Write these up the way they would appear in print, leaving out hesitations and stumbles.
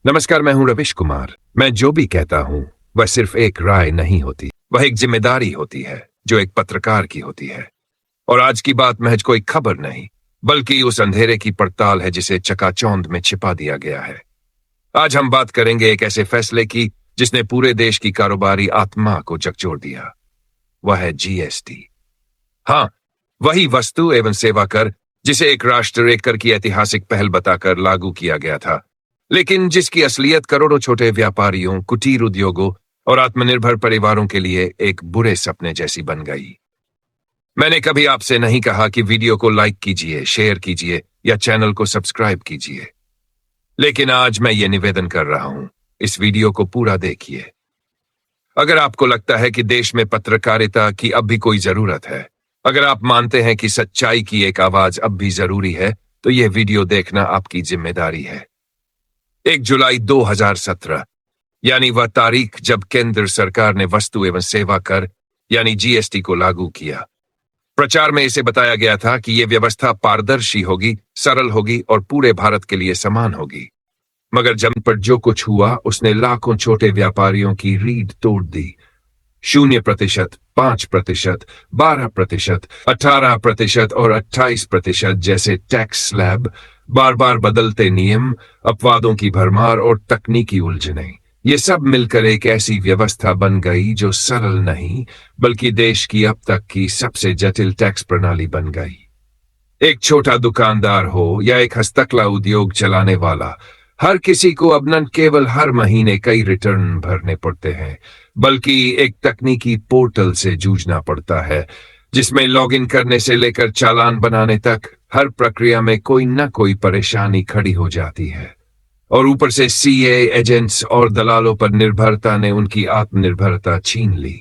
नमस्कार, मैं हूं रविश कुमार। मैं जो भी कहता हूं वह सिर्फ एक राय नहीं होती, वह एक जिम्मेदारी होती है जो एक पत्रकार की होती है। और आज की बात महज कोई खबर नहीं, बल्कि उस अंधेरे की पड़ताल है जिसे चकाचौंध में छिपा दिया गया है। आज हम बात करेंगे एक ऐसे फैसले की जिसने पूरे देश की कारोबारी आत्मा को झकझोर दिया। वह है जीएसटी। हाँ, वही वस्तु एवं सेवा कर जिसे एक राष्ट्र एक कर की ऐतिहासिक पहल बताकर लागू किया गया था, लेकिन जिसकी असलियत करोड़ों छोटे व्यापारियों, कुटीर उद्योगों और आत्मनिर्भर परिवारों के लिए एक बुरे सपने जैसी बन गई। मैंने कभी आपसे नहीं कहा कि वीडियो को लाइक कीजिए, शेयर कीजिए या चैनल को सब्सक्राइब कीजिए, लेकिन आज मैं ये निवेदन कर रहा हूं, इस वीडियो को पूरा देखिए। अगर आपको लगता है कि देश में पत्रकारिता की अब भी कोई जरूरत है, अगर आप मानते हैं कि सच्चाई की एक आवाज अब भी जरूरी है, तो यह वीडियो देखना आपकी जिम्मेदारी है। 1 जुलाई 2017 यानी वह तारीख जब केंद्र सरकार ने वस्तु एवं सेवा कर यानी जीएसटी को लागू किया। प्रचार में इसे बताया गया था कि यह व्यवस्था पारदर्शी होगी, सरल होगी और पूरे भारत के लिए समान होगी। मगर जमीन पर जो कुछ हुआ उसने लाखों छोटे व्यापारियों की रीढ़ तोड़ दी। 0%, 5%, 12%, 18% और 28% जैसे टैक्स स्लैब, बार बार बदलते नियम, अपवादों की भरमार और तकनीकी उलझनें, ये सब मिलकर एक ऐसी व्यवस्था बन गई जो सरल नहीं बल्कि देश की अब तक की सबसे जटिल टैक्स प्रणाली बन गई। एक छोटा दुकानदार हो या एक हस्तकला उद्योग चलाने वाला, हर किसी को अब न केवल हर महीने कई रिटर्न भरने पड़ते हैं, बल्कि एक तकनीकी पोर्टल से जूझना पड़ता है जिसमें लॉगिन करने से लेकर चालान बनाने तक हर प्रक्रिया में कोई न कोई परेशानी खड़ी हो जाती है। और ऊपर से सीए, एजेंट्स और दलालों पर निर्भरता ने उनकी आत्मनिर्भरता छीन ली।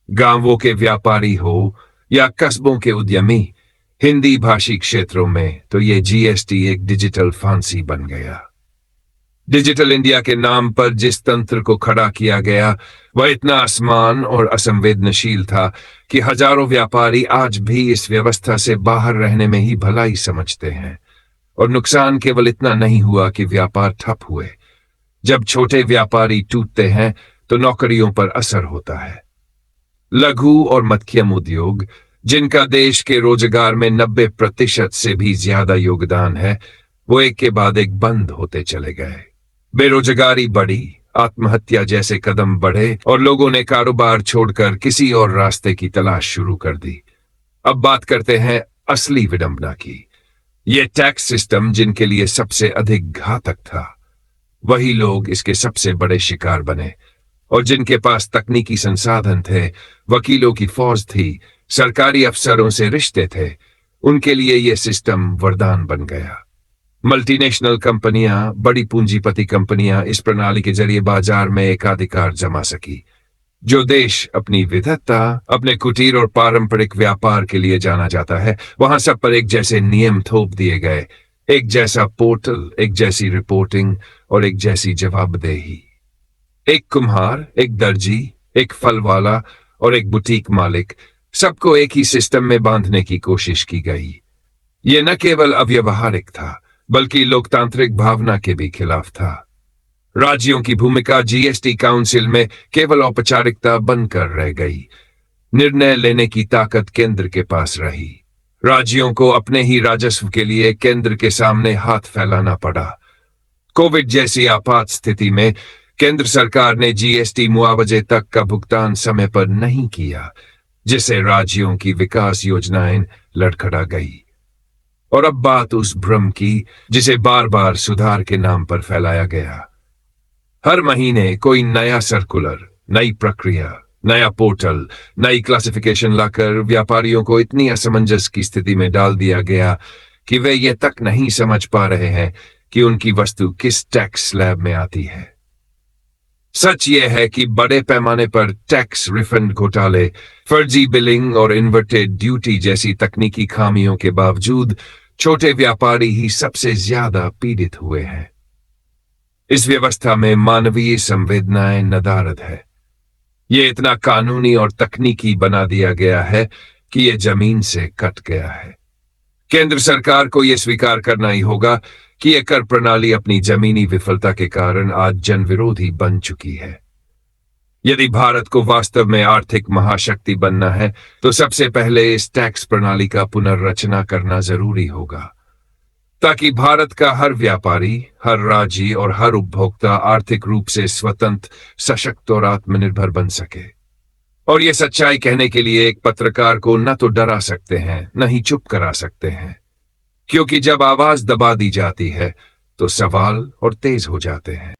गांवों के व्यापारी हो या कस्बों के उद्यमी, हिंदी भाषी क्षेत्रों में तो ये जीएसटी एक डिजिटल फांसी बन गया। डिजिटल इंडिया के नाम पर जिस तंत्र को खड़ा किया गया वह इतना असमान और असंवेदनशील था कि हजारों व्यापारी आज भी इस व्यवस्था से बाहर रहने में ही भलाई समझते हैं। और नुकसान केवल इतना नहीं हुआ कि व्यापार ठप हुए। जब छोटे व्यापारी टूटते हैं तो नौकरियों पर असर होता है। लघु और मध्यम उद्योग, जिनका देश के रोजगार में 90% से भी ज्यादा योगदान है, वो एक के बाद एक बंद होते चले गए। बेरोजगारी बढ़ी, आत्महत्या जैसे कदम बढ़े और लोगों ने कारोबार छोड़कर किसी और रास्ते की तलाश शुरू कर दी। अब बात करते हैं असली विडंबना की। ये टैक्स सिस्टम जिनके लिए सबसे अधिक घातक था, वही लोग इसके सबसे बड़े शिकार बने। और जिनके पास तकनीकी संसाधन थे, वकीलों की फौज थी, सरकारी अफसरों से रिश्ते थे, उनके लिए यह सिस्टम वरदान बन गया। मल्टीनेशनल कंपनियां, बड़ी पूंजीपति कंपनियां इस प्रणाली के जरिए बाजार में एकाधिकार जमा सकी। जो देश अपनी विविधता, अपने कुटीर और पारंपरिक व्यापार के लिए जाना जाता है, वहां सब पर एक जैसे नियम थोप दिए गए, एक जैसा पोर्टल, एक जैसी रिपोर्टिंग और एक जैसी जवाबदेही। एक कुम्हार, एक दर्जी, एक फल वाला और एक बुटीक मालिक, सबको एक ही सिस्टम में बांधने की कोशिश की गई। यह न केवल अव्यावहारिक था बल्कि लोकतांत्रिक भावना के भी खिलाफ था। राज्यों की भूमिका जीएसटी काउंसिल में केवल औपचारिकता बनकर रह गई। निर्णय लेने की ताकत केंद्र के पास रही। राज्यों को अपने ही राजस्व के लिए केंद्र के सामने हाथ फैलाना पड़ा। कोविड जैसी आपात स्थिति में केंद्र सरकार ने जीएसटी मुआवजे तक का भुगतान समय पर नहीं किया, जिससे राज्यों की विकास योजनाएं लड़खड़ा गई। और अब बात उस भ्रम की जिसे बार बार सुधार के नाम पर फैलाया गया। हर महीने कोई नया सर्कुलर, नई प्रक्रिया, नया पोर्टल, नई क्लासिफिकेशन लाकर व्यापारियों को इतनी असमंजस की स्थिति में डाल दिया गया कि वे ये तक नहीं समझ पा रहे हैं कि उनकी वस्तु किस टैक्स स्लैब में आती है। सच यह है कि बड़े पैमाने पर टैक्स रिफंड घोटाले, फर्जी बिलिंग और इन्वर्टेड ड्यूटी जैसी तकनीकी खामियों के बावजूद छोटे व्यापारी ही सबसे ज्यादा पीड़ित हुए हैं। इस व्यवस्था में मानवीय संवेदनाएं नदारद है। ये इतना कानूनी और तकनीकी बना दिया गया है कि ये जमीन से कट गया है। केंद्र सरकार को यह स्वीकार करना ही होगा कि यह कर प्रणाली अपनी जमीनी विफलता के कारण आज जन विरोधी बन चुकी है। यदि भारत को वास्तव में आर्थिक महाशक्ति बनना है तो सबसे पहले इस टैक्स प्रणाली का पुनर्रचना करना जरूरी होगा, ताकि भारत का हर व्यापारी, हर राज्य और हर उपभोक्ता आर्थिक रूप से स्वतंत्र, सशक्त और आत्मनिर्भर बन सके। और ये सच्चाई कहने के लिए एक पत्रकार को न तो डरा सकते हैं, न ही चुप करा सकते हैं, क्योंकि जब आवाज दबा दी जाती है तो सवाल और तेज हो जाते हैं।